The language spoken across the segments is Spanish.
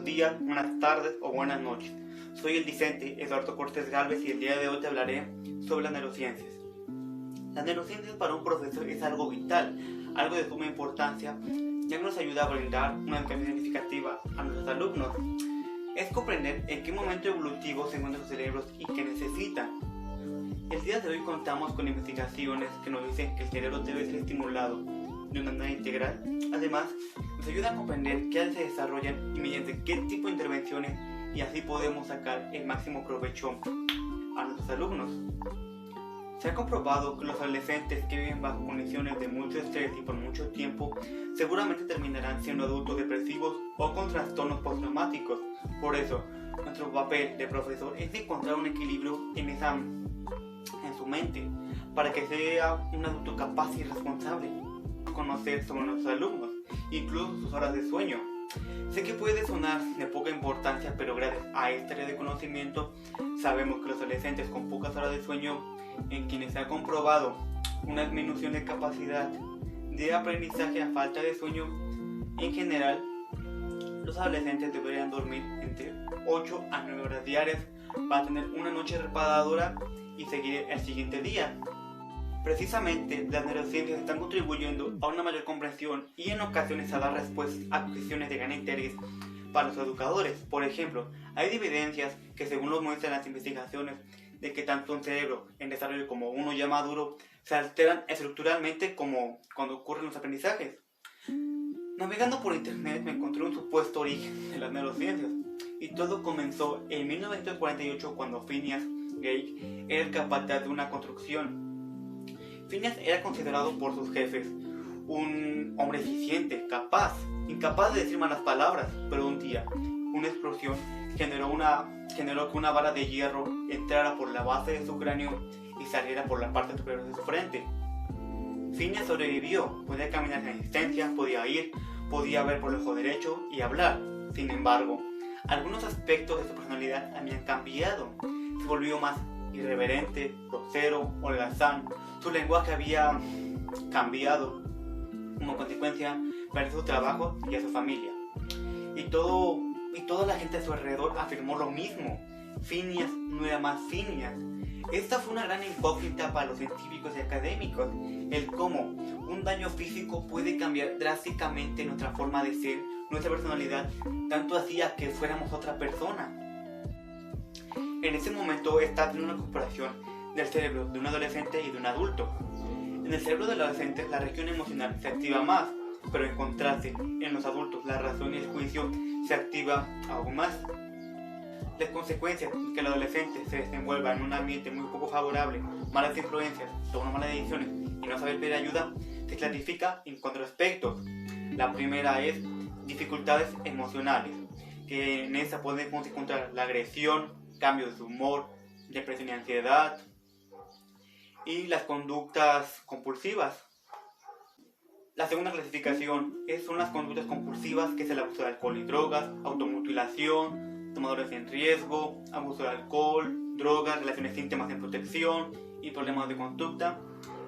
buenos días, buenas tardes o buenas noches. Soy el discente Eduardo Cortés Gálvez y el día de hoy te hablaré sobre las neurociencias. Las neurociencias para un profesor es algo vital, algo de suma importancia, ya que nos ayuda a brindar una educación significativa a nuestros alumnos. Es comprender en qué momento evolutivo se encuentran sus cerebros y qué necesitan. El día de hoy contamos con investigaciones que nos dicen que el cerebro debe ser estimulado de una manera integral. Además, nos ayuda a comprender qué áreas se desarrollan y mediante qué tipo de intervenciones, y así podemos sacar el máximo provecho a nuestros alumnos. Se ha comprobado que los adolescentes que viven bajo condiciones de mucho estrés y por mucho tiempo seguramente terminarán siendo adultos depresivos o con trastornos postraumáticos. Por eso, nuestro papel de profesor es encontrar un equilibrio en su mente para que sea un adulto capaz y responsable. Conocer sobre nuestros alumnos, incluso sus horas de sueño. Sé que puede sonar de poca importancia, pero gracias a esta área de conocimiento sabemos que los adolescentes con pocas horas de sueño, en quienes se ha comprobado una disminución de capacidad de aprendizaje a falta de sueño, en general, los adolescentes deberían dormir entre 8 a 9 horas diarias para tener una noche reparadora y seguir el siguiente día. Precisamente, las neurociencias están contribuyendo a una mayor comprensión y en ocasiones a dar respuestas a cuestiones de gran interés para los educadores. Por ejemplo, hay evidencias que, según lo muestran las investigaciones, de que tanto un cerebro en desarrollo como uno ya maduro se alteran estructuralmente como cuando ocurren los aprendizajes. Navegando por internet me encontré un supuesto origen de las neurociencias, y todo comenzó en 1948 cuando Phineas Gage era el capataz de una construcción. Phineas era considerado por sus jefes un hombre eficiente, incapaz de decir malas palabras, pero un día una explosión generó que una bala de hierro entrara por la base de su cráneo y saliera por la parte superior de su frente. Phineas sobrevivió, podía caminar sin asistencia, podía ir, podía ver por el ojo derecho y hablar. Sin embargo, algunos aspectos de su personalidad habían cambiado. Se volvió más irreverente, grosero, holgazán. Su lenguaje había cambiado. Como consecuencia, perdió su trabajo y a su familia. Y toda la gente a su alrededor afirmó lo mismo. Phineas no era más Phineas. Esta fue una gran incógnita para los científicos y académicos, el cómo un daño físico puede cambiar drásticamente nuestra forma de ser, nuestra personalidad, tanto hacía que fuéramos otra persona. En ese momento está teniendo una comparación del cerebro de un adolescente y de un adulto. En el cerebro del adolescente la región emocional se activa más, pero en contraste, en los adultos la razón y el juicio se activa aún más. Las consecuencias de que el adolescente se desenvuelva en un ambiente muy poco favorable, malas influencias, toma malas decisiones y no saber pedir ayuda, se clasifica en 4 aspectos. La primera es dificultades emocionales, que en esa podemos encontrar la agresión, cambios de humor, depresión y ansiedad, y las conductas compulsivas. La segunda clasificación son las conductas compulsivas, que es el abuso de alcohol y drogas, automutilación, tomadores en riesgo, abuso de alcohol, drogas, relaciones íntimas en protección y problemas de conducta.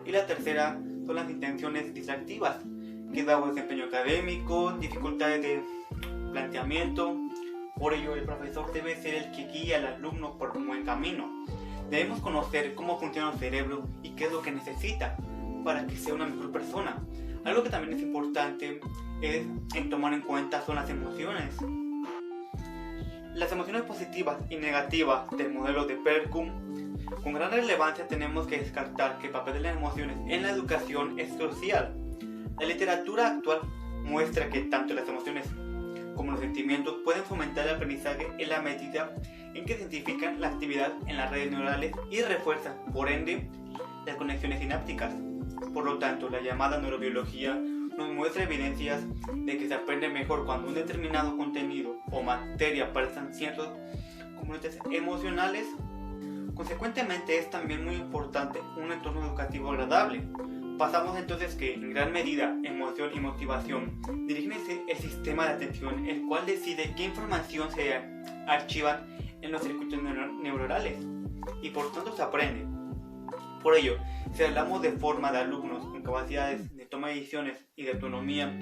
Y la tercera son las intenciones distractivas, que es bajo desempeño académico, dificultades de planteamiento. Por ello, el profesor debe ser el que guía al alumno por un buen camino. Debemos conocer cómo funciona el cerebro y qué es lo que necesita para que sea una mejor persona. Algo que también es importante en tomar en cuenta son las emociones. Las emociones positivas y negativas del modelo de Perkum. Con gran relevancia tenemos que descartar que el papel de las emociones en la educación es crucial. La literatura actual muestra que tanto las emociones como los sentimientos pueden fomentar el aprendizaje en la medida en que se identifican la actividad en las redes neurales y refuerzan, por ende, las conexiones sinápticas. Por lo tanto, la llamada neurobiología nos muestra evidencias de que se aprende mejor cuando un determinado contenido o materia aparecen ciertos componentes emocionales. Consecuentemente, es también muy importante un entorno educativo agradable. Pasamos entonces que, en gran medida, emoción y motivación dirigen el sistema de atención, el cual decide qué información se archiva en los circuitos neuronales y por tanto se aprende. Por ello, si hablamos de forma de alumnos con capacidades de toma de decisiones y de autonomía,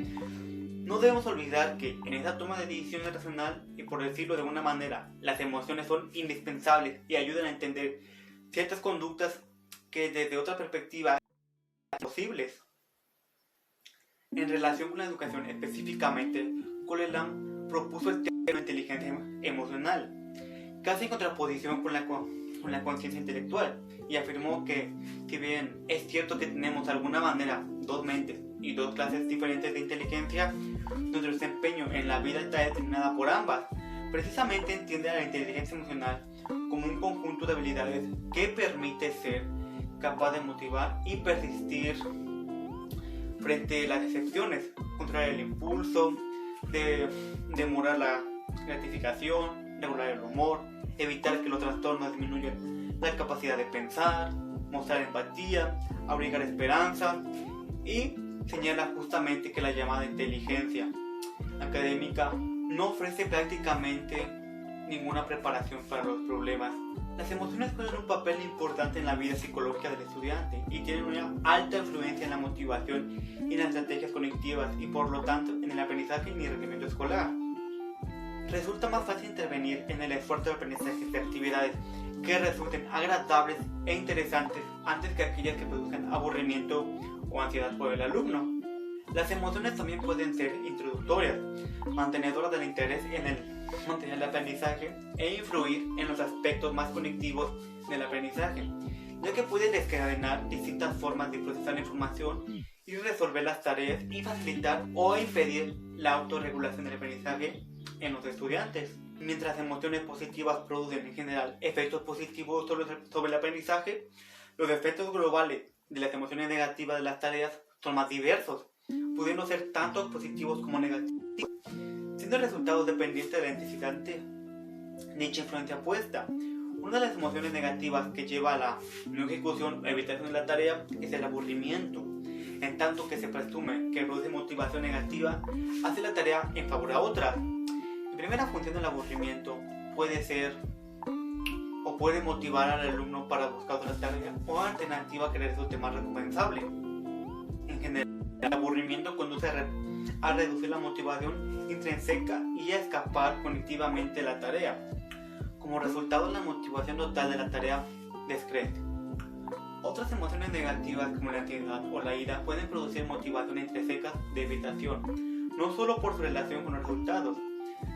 No debemos olvidar que en esa toma de decisiones racional, y por decirlo de alguna manera, las emociones son indispensables y ayudan a entender ciertas conductas que desde otra perspectiva son posibles. En relación con la educación específicamente, Coleman propuso el término inteligencia emocional, casi en contraposición con la conciencia intelectual, y afirmó que, si bien es cierto que tenemos de alguna manera dos mentes y dos clases diferentes de inteligencia, nuestro desempeño en la vida está determinada por ambas. Precisamente entiende a la inteligencia emocional como un conjunto de habilidades que permite ser capaz de motivar y persistir frente a las decepciones, controlar el impulso, demorar la gratificación, regular el humor, evitar que los trastornos disminuyan la capacidad de pensar, mostrar empatía, abrigar esperanza, y señala justamente que la llamada inteligencia académica no ofrece prácticamente ninguna preparación para los problemas. Las emociones juegan un papel importante en la vida psicológica del estudiante y tienen una alta influencia en la motivación y en las estrategias cognitivas y por lo tanto en el aprendizaje y el rendimiento escolar. Resulta más fácil intervenir en el esfuerzo de aprendizaje de actividades que resulten agradables e interesantes antes que aquellas que produzcan aburrimiento o ansiedad por el alumno. Las emociones también pueden ser introductorias, mantenedoras del interés en el mantener el aprendizaje e influir en los aspectos más cognitivos del aprendizaje, ya que pueden desencadenar distintas formas de procesar la información y resolver las tareas y facilitar o impedir la autorregulación del aprendizaje en los estudiantes. Mientras emociones positivas producen en general efectos positivos sobre el aprendizaje, los efectos globales de las emociones negativas de las tareas son más diversos, pudiendo ser tanto positivos como negativos, siendo el resultado dependiente de la intensidad de dicha influencia puesta. Una de las emociones negativas que lleva a la no ejecución o evitación de la tarea es el aburrimiento, en tanto que se presume que produce motivación negativa hacia la tarea en favor a otra. La primera función del aburrimiento puede ser o puede motivar al alumno para buscar otra tarea o alternativa que le resulte más recompensable. En general, el aburrimiento conduce a reducir la motivación intrínseca y a escapar cognitivamente de la tarea. Como resultado, la motivación total de la tarea descrece. Otras emociones negativas como la ansiedad o la ira pueden producir motivación intrínseca de evitación, no solo por su relación con los resultados,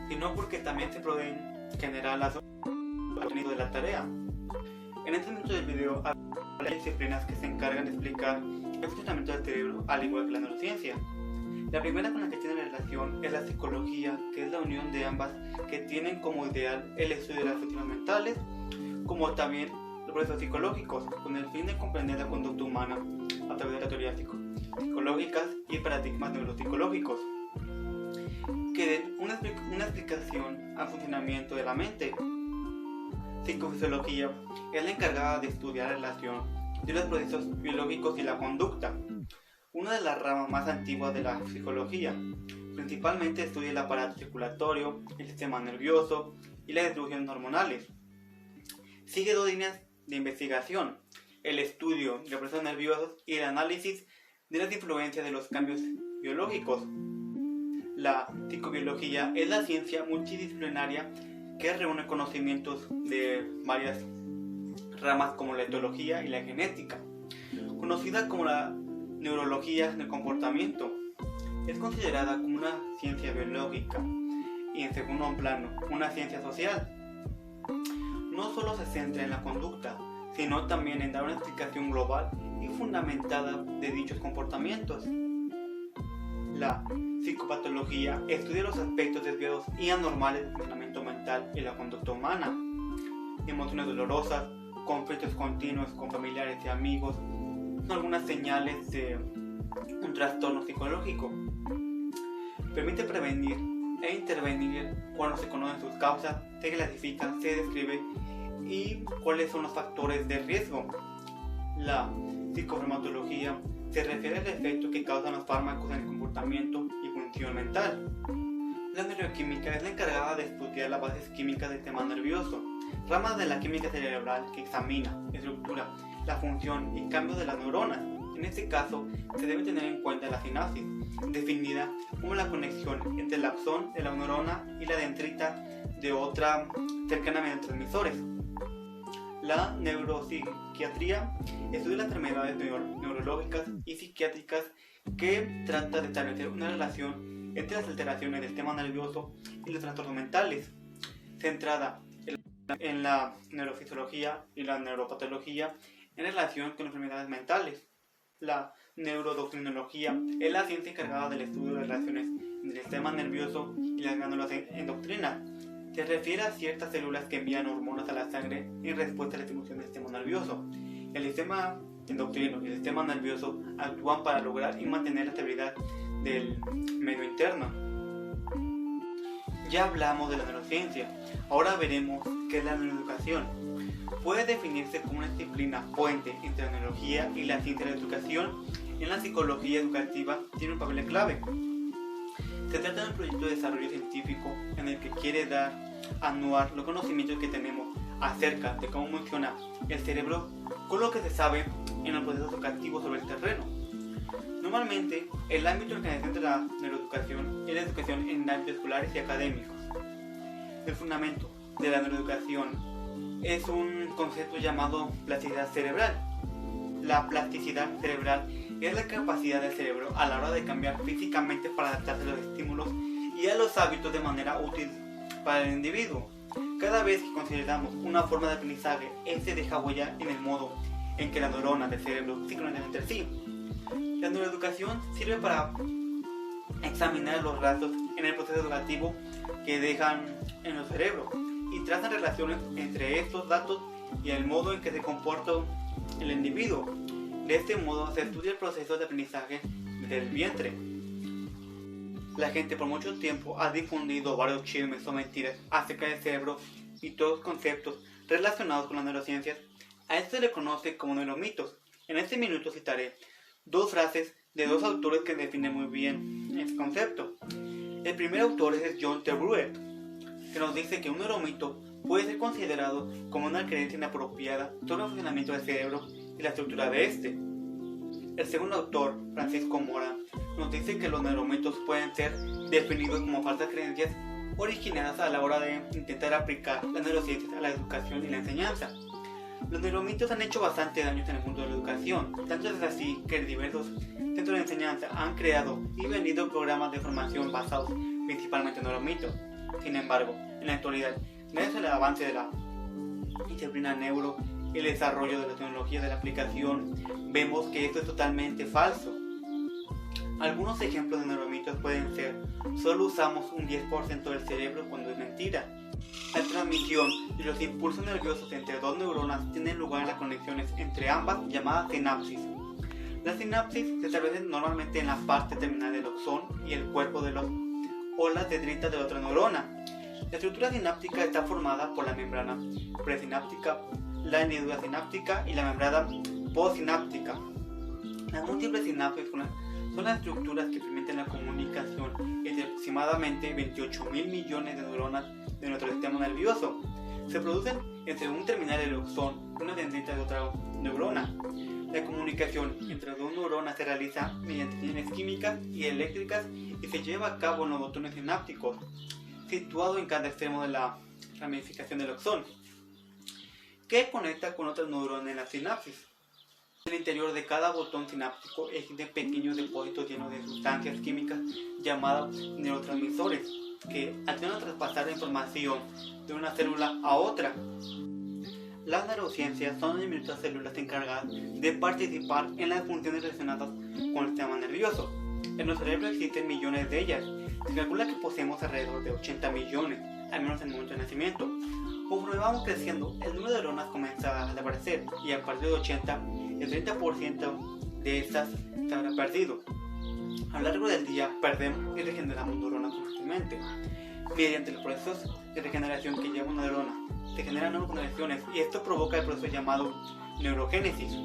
sino porque también se pueden generar las contenido de la tarea. En este momento del video hay disciplinas que se encargan de explicar el funcionamiento del cerebro al igual que la neurociencia. La primera con la que tiene relación es la psicología, que es la unión de ambas, que tienen como ideal el estudio de las funciones mentales, como también los procesos psicológicos, con el fin de comprender la conducta humana a través de las teorías psicológicas y paradigmas neuropsicológicos, que den una explicación al funcionamiento de la mente. Psicofisiología es la encargada de estudiar la relación de los procesos biológicos y la conducta, una de las ramas más antiguas de la psicología. Principalmente estudia el aparato circulatorio, el sistema nervioso y las distribuciones hormonales. Sigue dos líneas de investigación: el estudio de los procesos nerviosos y el análisis de las influencias de los cambios biológicos. La psicobiología es la ciencia multidisciplinaria que reúne conocimientos de varias ramas como la etología y la genética. Conocida como la neurología del comportamiento, es considerada como una ciencia biológica y, en segundo plano, una ciencia social. No solo se centra en la conducta, sino también en dar una explicación global y fundamentada de dichos comportamientos. La psicopatología estudia los aspectos desviados y anormales del funcionamiento mental y la conducta humana. Emociones dolorosas, conflictos continuos con familiares y amigos son algunas señales de un trastorno psicológico. Permite prevenir e intervenir cuando se conocen sus causas, se clasifica, se describe y cuáles son los factores de riesgo. La psicofarmacología se refiere al efecto que causan los fármacos en el comportamiento y función mental. La neuroquímica es la encargada de estudiar las bases químicas del sistema nervioso, rama de la química cerebral que examina, estructura, la función y cambios de las neuronas, En este caso, se debe tener en cuenta la sinapsis, definida como la conexión entre el axón de la neurona y la dendrita de otra cercana mediante transmisores. La neuropsiquiatría estudia las enfermedades neurológicas y psiquiátricas que trata de establecer una relación entre las alteraciones del sistema nervioso y los trastornos mentales, centrada en la neurofisiología y la neuropatología en relación con enfermedades mentales. La neuroendocrinología es la ciencia encargada del estudio de las relaciones entre el sistema nervioso y las glándulas endocrinas. Se refiere a ciertas células que envían hormonas a la sangre en respuesta a la estimulación del sistema nervioso. El sistema endocrino y el sistema nervioso actúan para lograr y mantener la estabilidad del medio interno. Ya hablamos de la neurociencia, ahora veremos qué es la neuroeducación. Puede definirse como una disciplina puente entre la neurología y la ciencia de la educación. En la psicología educativa tiene un papel clave. Se trata de un proyecto de desarrollo científico en el que quiere dar a anuar los conocimientos que tenemos acerca de cómo funciona el cerebro con lo que se sabe en los procesos educativos sobre el terreno. Normalmente, el ámbito en que se centra la neuroeducación es la educación en ámbitos escolares y académicos. El fundamento de la neuroeducación es un concepto llamado plasticidad cerebral. La plasticidad cerebral es la capacidad del cerebro a la hora de cambiar físicamente para adaptarse a los estímulos y a los hábitos de manera útil para el individuo. Cada vez que consideramos una forma de aprendizaje, este deja huella en el modo en que las neuronas del cerebro se conectan entre sí. La neuroeducación sirve para examinar los rasgos en el proceso educativo que dejan en el cerebro y trazan relaciones entre estos datos y el modo en que se comporta el individuo. De este modo se estudia el proceso de aprendizaje desde el vientre. La gente por mucho tiempo ha difundido varios chismes o mentiras acerca del cerebro y todos los conceptos relacionados con las neurociencias. A esto se le conoce como neuromitos. En este minuto citaré dos frases de dos autores que definen muy bien este concepto. El primer autor es John T. Bruet, que nos dice que un neuromito puede ser considerado como una creencia inapropiada sobre el funcionamiento del cerebro y la estructura de este. El segundo autor, Francisco Mora, nos dice que los neuromitos pueden ser definidos como falsas creencias originadas a la hora de intentar aplicar las neurociencias a la educación y la enseñanza. Los neuromitos han hecho bastante daño en el mundo de la educación, tanto es así que diversos centros de enseñanza han creado y vendido programas de formación basados principalmente en neuromitos. Sin embargo, en la actualidad, gracias al avance de la disciplina neuro y el desarrollo de la tecnología de la aplicación, vemos que esto es totalmente falso. Algunos ejemplos de neuromitos pueden ser: solo usamos un 10% del cerebro cuando es mentira. La transmisión de los impulsos nerviosos entre dos neuronas tienen lugar en las conexiones entre ambas llamadas sinapsis. Las sinapsis se establecen normalmente en la parte terminal del axón y el cuerpo de o las dendritas de otra neurona. La estructura sináptica está formada por la membrana presináptica, la hendidura sináptica y la membrana postsináptica. Las múltiples sinapsis son las estructuras que permiten la comunicación entre aproximadamente 28.000 millones de neuronas de nuestro sistema nervioso. Se producen entre un terminal del axón y una dendrita de otra neurona. La comunicación entre dos neuronas se realiza mediante señales químicas y eléctricas y se lleva a cabo en los botones sinápticos, situados en cada extremo de la ramificación del axón, que conecta con otras neuronas en la sinapsis. En el interior de cada botón sináptico existen pequeños depósitos llenos de sustancias químicas llamadas neurotransmisores, que ayudan a traspasar la información de una célula a otra. Las neurociencias son diminutas células encargadas de participar en las funciones relacionadas con el sistema nervioso. En nuestro cerebro existen millones de ellas. Se calcula que poseemos alrededor de 80 millones, al menos en el momento de nacimiento. Conforme vamos creciendo, el número de neuronas comienza a desaparecer y a partir de 80, el 30% de estas se habrá perdido. A lo largo del día perdemos y regeneramos neuronas constantemente. Mediante los procesos de regeneración que lleva una neurona, se generan nuevas conexiones y esto provoca el proceso llamado neurogénesis,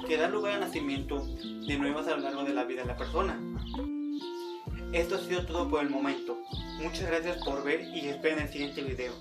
que da lugar al nacimiento de nuevas a lo largo de la vida de la persona. Esto ha sido todo por el momento. Muchas gracias por ver y esperen el siguiente video.